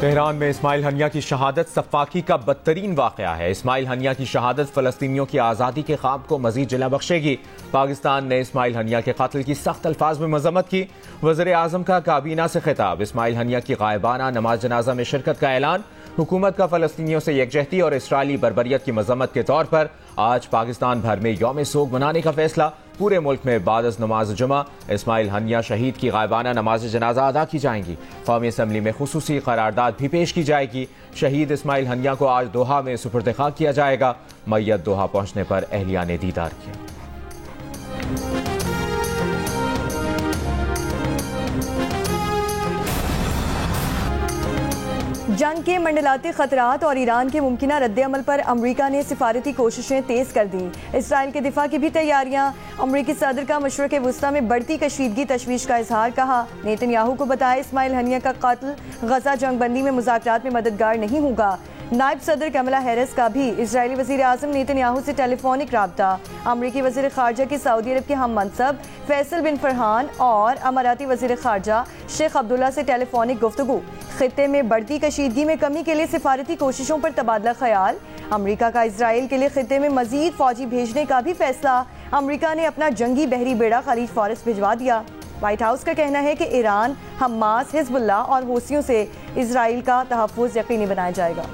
Tehran में Ismail Haniyeh की शहादत सफ़ाकी का बदतरीन वाक़या है। इस्माइल हनिया की शहादत फ़लस्तीनियों की आज़ादी के ख्वाब को मज़ीद जला बख्शेगी। पाकिस्तान ने इस्माइल हनिया के कत्ल की सख्त अल्फाज में मज़म्मत की। वज़ीर आज़म का काबीना से खिताब। इस्माइल हनिया की गायबाना नमाज जनाजा में शिरकत का ऐलान। हुकूमत का फ़लस्तीनियों से यकजहती और इसराइली बर्बरियत की मज़म्मत के तौर पर आज पाकिस्तान भर में यौम सोग मनाने का फैसला। पूरे मुल्क में बाद अज़ नमाज जुमा इस्माइल हनिया शहीद की गायबाना नमाज जनाजा अदा की जाएंगी। कौमी असम्बली में खुसूसी करारदाद भी पेश की जाएगी। शहीद इस्माइल हनिया को आज दोहा में सुपुर्द खाक किया जाएगा। मैयत दोहा पहुंचने पर अहलिया ने दीदार किया। जंग के मंडलाती खतरात और ईरान के मुमकिना रद्द-ए-अमल पर अमरीका ने सिफारती कोशिशें तेज कर दी। इसराइल के दिफा की भी तैयारियां। अमरीकी सदर का मशरक़ वुस्ता में बढ़ती कशीदगी तशवीश का इजहार। कहा, नेतन्याहू को बताया इस्माइल हनिया का कत्ल गजा जंगबंदी में मुज़ाकरात में मददगार नहीं होगा। नायब सदर कमला हैरिस का भी इजरायली वज़ीर आज़म नेतन्याहू से टेलीफोनिक राब्ता। अमरीकी वज़ीर ख़ारजा की सऊदी अरब के हम मनसब फैसल बिन फरहान और अमाराती वज़ीर ख़ारजा शेख अब्दुल्ला से टेलीफोनिक गुफ्तगू। खित्ते में बढ़ती कशीदगी में कमी के लिए सिफारती कोशिशों पर तबादला ख्याल। अमरीका का इजराइल के लिए खित्ते में मजीद फौजी भेजने का भी फैसला। अमरीका ने अपना जंगी बहरी बेड़ा खलीज फारस भिजवा दिया। व्हाइट हाउस का कहना है कि ईरान, हमास, हिजबुल्लाह और हूसियों से इजराइल का तहफ़्फ़ुज़ यकीनी बनाया जाएगा।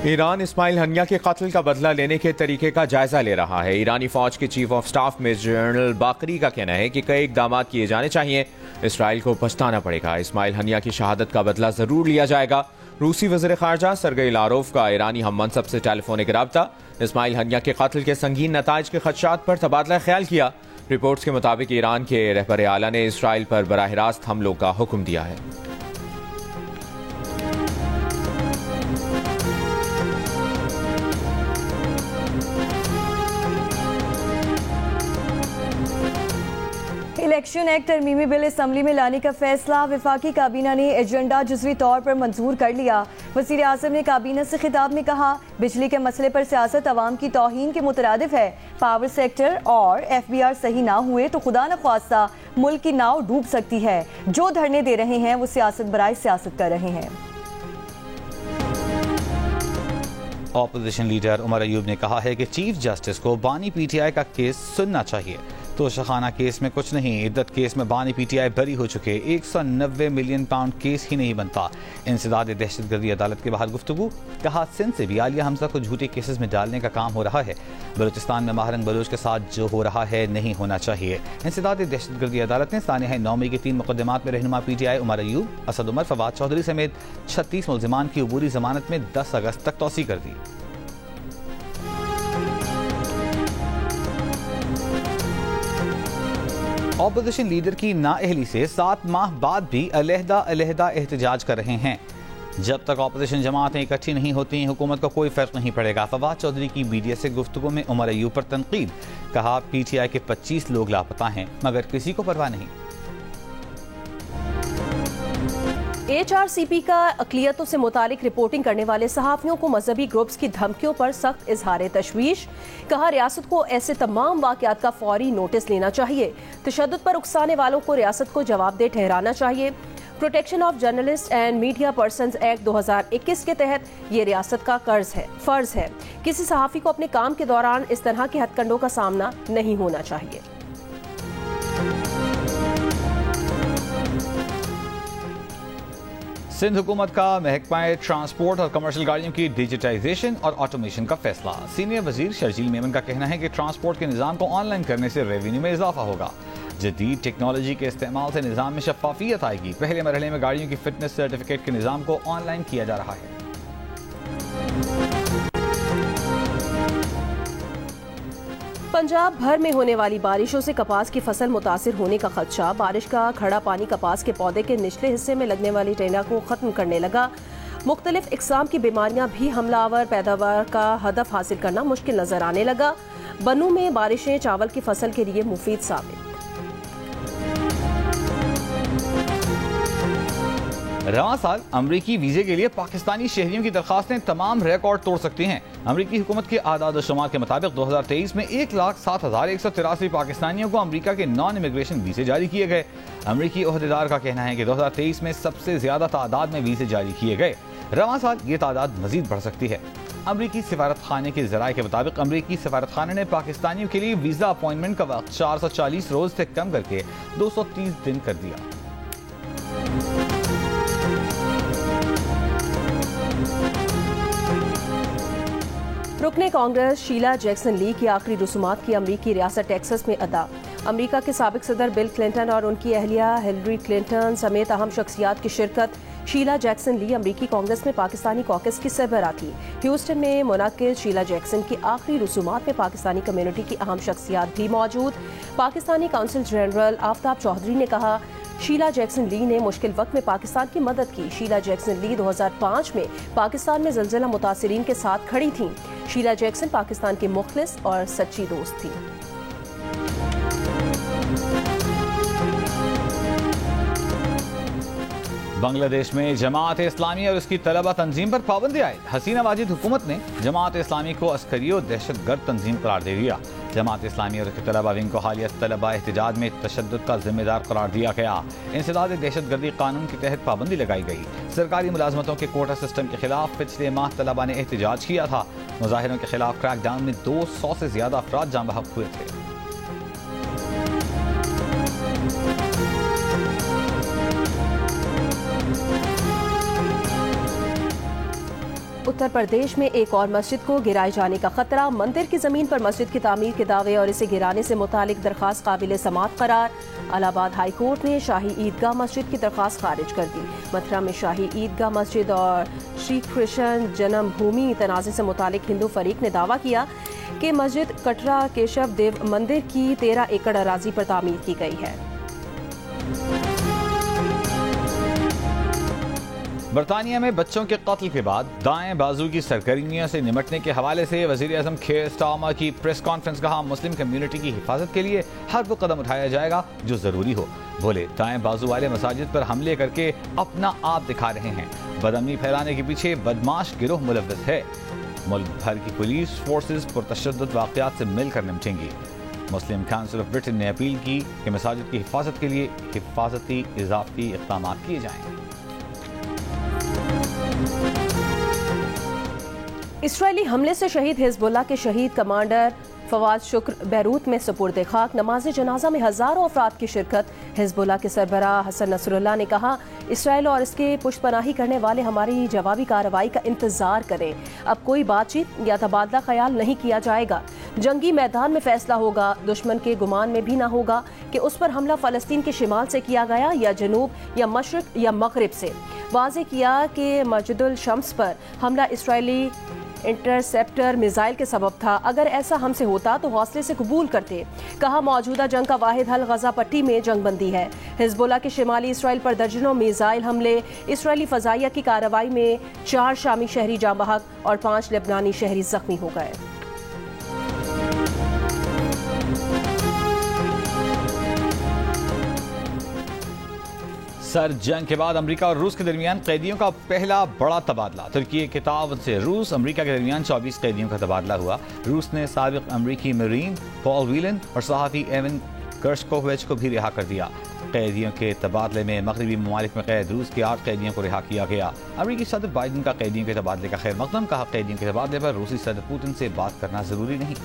ईरान इस्माइल हनिया के कत्ल का बदला लेने के तरीके का जायजा ले रहा है। ईरानी फौज के chief of staff major general Bagheri का कहना है कि कई इकदाम किए जाने चाहिए। इसराइल को पछताना पड़ेगा। इस्माइल हनिया की शहादत का बदला जरूर लिया जाएगा। रूसी वज़ीर ख़ारजा सरगई लारोव का ईरानी हम मनसब से टेलीफोनिक राब्ता। इस्माइल हनिया के कत्ल के संगीन नताइज के खदशात पर तबादला ख्याल किया। रिपोर्ट्स के मुताबिक ईरान के रहबर आला ने इसराइल पर बराह रास्त हमलों का हुक्म दिया है। इलेक्शन एक्ट तरमीमी बिल असम्बली में लाने का फैसला। वफाकी काबीना ने एजेंडा जुज़वी तौर पर मंजूर कर लिया। वज़ीर आज़म ने काबीना से खिताब में कहा, बिजली के मसले पर सियासत अवाम की तौहीन के मुतरादिफ है। पावर सेक्टर और FBR सही ना हुए तो खुदा न ख्वास्ता मुल्क की नाव डूब सकती है। जो धरने दे रहे हैं वो सियासत बराए सियासत कर रहे हैं। ऑपोजिशन लीडर उमर अयूब ने कहा है कि चीफ जस्टिस को बानी PTI का केस सुनना चाहिए। तो शखाना केस में कुछ नहीं, इद्दत केस में बानी PTI बरी हो चुके। 190 मिलियन पाउंड केस ही नहीं बनता। इंसदाद दहशतगर्दी अदालत के बाहर गुफ्तगू। कहा, सिंध से भी आलिया हमजा को झूठे केसेस में डालने का काम हो रहा है। बलूचिस्तान में माहरंग बलोच के साथ जो हो रहा है नहीं होना चाहिए। इंसदाद दहशतगर्दी अदालत ने सानिया 9 मई के 3 मुकदमात में रहनुमा PTI उमर अयूब, असद उमर, फवाद चौधरी समेत 36 मुल्जिमान की अबूरी जमानत में 10 अगस्त तक तौसी कर दी। ऑपोजिशन लीडर की नाअहली से 7 माह बाद भी अलहदा एहतजाज कर रहे हैं। जब तक ऑपोजिशन जमातें इकट्ठी नहीं होती हुकूमत को कोई फर्क नहीं पड़ेगा। फवाद चौधरी की मीडिया से गुफ्तगू में उमर अयूब पर तनकीद। कहा, PTI के 25 लोग लापता हैं मगर किसी को परवाह नहीं। HRCP का अक़लियतों से मुतालिक रिपोर्टिंग करने वाले सहाफ़ियों को मजहबी ग्रुप्स की धमकियों पर सख्त इजहार तशवीश। कहा, रियासत को ऐसे तमाम वाक़यात का फौरी नोटिस लेना चाहिए। तशद्दुद पर उकसाने वालों को रियासत को जवाबदेह ठहराना चाहिए। Protection of journalist and media persons act 2021 के तहत ये रियासत का फ़र्ज है। किसी सहाफ़ी को अपने काम के दौरान इस तरह के हथकंडों का सामना नहीं होना चाहिए। सिंध हुकूमत का महकमा ट्रांसपोर्ट और कमर्शियल गाड़ियों की डिजिटाइजेशन और ऑटोमेशन का फैसला। सीनियर वजीर शर्जील मेमन का कहना है कि ट्रांसपोर्ट के निज़ाम को ऑनलाइन करने से रेवेन्यू में इजाफा होगा। जदीद टेक्नोलॉजी के इस्तेमाल से निज़ाम में शफाफियत आएगी। पहले मरहले में गाड़ियों की फिटनेस सर्टिफिकेट के निज़ाम को ऑनलाइन किया जा रहा है। पंजाब भर में होने वाली बारिशों से कपास की फसल मुतासिर होने का खदशा। बारिश का खड़ा पानी कपास के पौधे के निचले हिस्से में लगने वाली टेना को खत्म करने लगा। मुख्तलिफ इकसाम की बीमारियां भी हमलावर पैदावार का हदफ हासिल करना मुश्किल नजर आने लगा। बनू में बारिशें चावल की फसल के लिए मुफीद साबित। रवां साल अमरीकी वीजे के लिए पाकिस्तानी शहरियों की दरखास्तें तमाम रिकॉर्ड तोड़ सकती हैं। अमरीकी हुकूमत के आदाद शुमार के मुताबिक 2023 में 1,07,183 पाकिस्तानियों को अमरीका के नॉन इमिग्रेशन वीजे जारी किए गए। अमरीकी ओहदेदार का कहना है कि 2023 में सबसे ज्यादा तादाद में वीजे जारी किए गए। रवां साल ये तादाद मजीद बढ़ सकती है। अमरीकी सिफारत खाने के जराये के मुताबिक अमरीकी सिफारत खाने ने पाकिस्तानियों के लिए वीजा अपॉइंटमेंट का वक्त 440 रोज से कम करके 230 दिन कर दिया। रुकने कांग्रेस शीला जैक्सन ली की आखिरी रसूमात की अमरीकी रियासत टेक्सास में अदा। अमरीका के साबिक सदर बिल क्लिंटन और उनकी अहलिया हिलरी क्लिंटन समेत अहम शख्सियात की शिरकत। शीला जैक्सन ली अमरीकी कांग्रेस में पाकिस्तानी कॉकस की सरबराह थी। ह्यूस्टन में मुनक्किद शीला जैक्सन की आखिरी रसूमात में पाकिस्तानी कम्युनिटी की अहम शख्सियात भी मौजूद। पाकिस्तानी काउंसिल जनरल आफ्ताब चौधरी ने कहा, शीला जैक्सन ली ने मुश्किल वक्त में पाकिस्तान की मदद की। शीला जैक्सन ली 2005 में पाकिस्तान में ज़लज़ला मुतासिरीन के साथ खड़ी थीं। शीला जैक्सन पाकिस्तान की मुखलिस और सच्ची दोस्त थी। बांग्लादेश में जमात इस्लामी और उसकी तलबा तंजीम पर पाबंदी आयद। हसीना वाजिद हुकूमत ने जमात इस्लामी को अस्करी और दहशतगर्द तंजीम करार दे दिया। जमात इस्लामी और उसकी तलबा विंग को हालिया तलबा एहतजाज में तशद्दुद का जिम्मेदार करार दिया गया। इंसदाद दहशतगर्दी कानून के तहत पाबंदी लगाई गई। सरकारी मुलाजमतों के कोटा सिस्टम के खिलाफ पिछले माह तलबा ने एहतजाज किया था। मुजाहिरों के खिलाफ क्रैकडाउन में 200 से ज्यादा अफराद जाँ बहक हुए थे। उत्तर प्रदेश में एक और मस्जिद को गिराए जाने का खतरा। मंदिर की जमीन पर मस्जिद की तामीर के दावे और इसे गिराने से मुतालिक दरखास्त काबिल समाअत करार। इलाहाबाद हाई कोर्ट ने शाही ईदगाह मस्जिद की दरखास्त खारिज कर दी। मथुरा में शाही ईदगाह मस्जिद और श्री कृष्ण जन्मभूमि तनाज़े से मुतालिक हिंदू फरीक ने दावा किया कि मस्जिद कटरा केशव देव मंदिर की 13 एकड़ अराजी पर तामीर की गई है। बरतानिया में बच्चों के कत्ल के बाद दाएं बाजू की सरगर्मियों से निमटने के हवाले से वज़ीर आज़म केयर स्टारमर की प्रेस कॉन्फ्रेंस। कहा, मुस्लिम कम्युनिटी की हिफाजत के लिए हर वो कदम उठाया जाएगा जो जरूरी हो। बोले, दाएं बाजू वाले मसाजिद पर हमले करके अपना आप दिखा रहे हैं। बदअमनी फैलाने के पीछे बदमाश गिरोह मुलव्वस है। मुल्क भर की पुलिस फोर्सेज पुरतशद्दुद वाक़यात से मिलकर निपटेंगी। मुस्लिम काउंसिल ऑफ ब्रिटेन ने अपील की कि मसाजिद की हिफाजत के लिए हिफाजती इजाफती इक़दाम किए जाएं। इसराइली हमले से शहीद हिजबुल्लाह के शहीद कमांडर फवाद शुक्र बैरूत में सुपुर्द खाक। नमाज जनाजा में हजारों अफराद की शिरकत। हिजबुल्लाह के सरबराह हसन नसरुल्लाह ने कहा, इसराइल और इसके पुष्पनाही करने वाले हमारी जवाबी कार्रवाई का इंतजार करें। अब कोई बातचीत या तबादला ख्याल नहीं किया जाएगा। जंगी मैदान में फैसला होगा। दुश्मन के गुमान में भी ना होगा कि उस पर हमला फलस्तीन के शिमाल से किया गया या जनूब या मशरिक या मगरिब से। वाज़े किया कि मस्जिदुल शम्स पर हमला इसराइली इंटरसेप्टर मिसाइल के सबब था। अगर ऐसा हमसे होता तो हौसले से कबूल करते। कहा, मौजूदा जंग का वाहिद हल गजा पट्टी में जंगबंदी है। हिजबुल्लाह के शिमाली इसराइल पर दर्जनों मिसाइल हमले। इसराइली फजाइया की कार्रवाई में 4 शामी शहरी जाँ बहक और 5 लेबनानी शहरी जख्मी हो गए। सर जंग के बाद अमेरिका और रूस के दरमियान कैदियों का पहला बड़ा तबादला। तुर्की के ताउन से रूस अमेरिका के दरमियान 24 कैदियों का तबादला हुआ। रूस ने साबिक अमेरिकी मरीन पॉल व्हीलन और सहाफ़ी एवन गर्शकोविच को भी रिहा कर दिया। कैदियों के तबादले में मगरबी ममालिक में कैद रूस के 8 कैदियों को रिहा किया गया। अमेरिकी सदर बाइडन का कैदियों के तबादले का खैर मकदम। कहा, कैदियों के तबादले पर रूसी सदर पुतिन से बात करना जरूरी नहीं।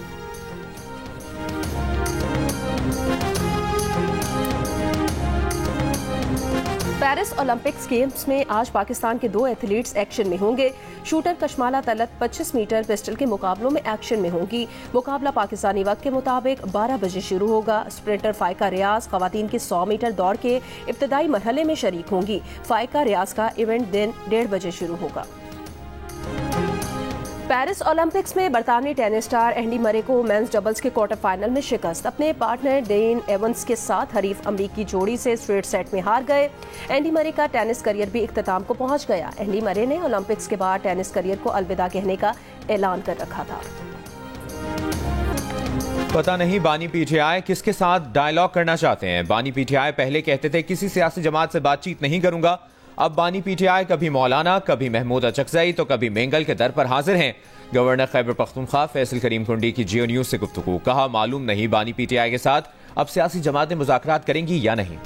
पेरिस ओलंपिक्स गेम्स में आज पाकिस्तान के 2 एथलीट्स एक्शन में होंगे। Shooter Kashmala Talat 25 metre pistol के मुकाबलों में एक्शन में होंगी। मुकाबला पाकिस्तानी वक्त के मुताबिक 12 बजे शुरू होगा। स्प्रिंटर फाइका रियाज खवातीन के 100 मीटर दौड़ के इब्तदाई मरहले में शरीक होंगी। फाइका रियाज का इवेंट दिन 1:30 बजे शुरू होगा। पेरिस ओलंपिक्स में बरतानवी टेनिस स्टार एंडी मरे को मेंस डबल्स के क्वार्टर फाइनल में शिकस्त। अपने पार्टनर डेन एवंस के साथ हरीफ अमरीकी जोड़ी से स्ट्रेट सेट में हार गए। एंडी मरे का टेनिस करियर भी इख्तिताम को पहुंच गया। एंडी मरे ने ओलंपिक्स के बाद टेनिस करियर को अलविदा कहने का ऐलान कर रखा था। पता नहीं बानी पीटीआई किसके साथ डायलॉग करना चाहते हैं। बानी पीटीआई पहले कहते थे किसी सियासी जमात से बातचीत नहीं करूंगा, अब बानी पीटीआई कभी मौलाना, कभी महमूद अचकजई तो कभी मेंगल के दर पर हाजिर हैं। गवर्नर खैबर पख्तूनख्वा फैसल करीम कुंडी की जियो न्यूज से गुफ्तगू, कहा मालूम नहीं बानी पीटीआई के साथ अब सियासी जमातें मुज़ाकरात करेंगी या नहीं।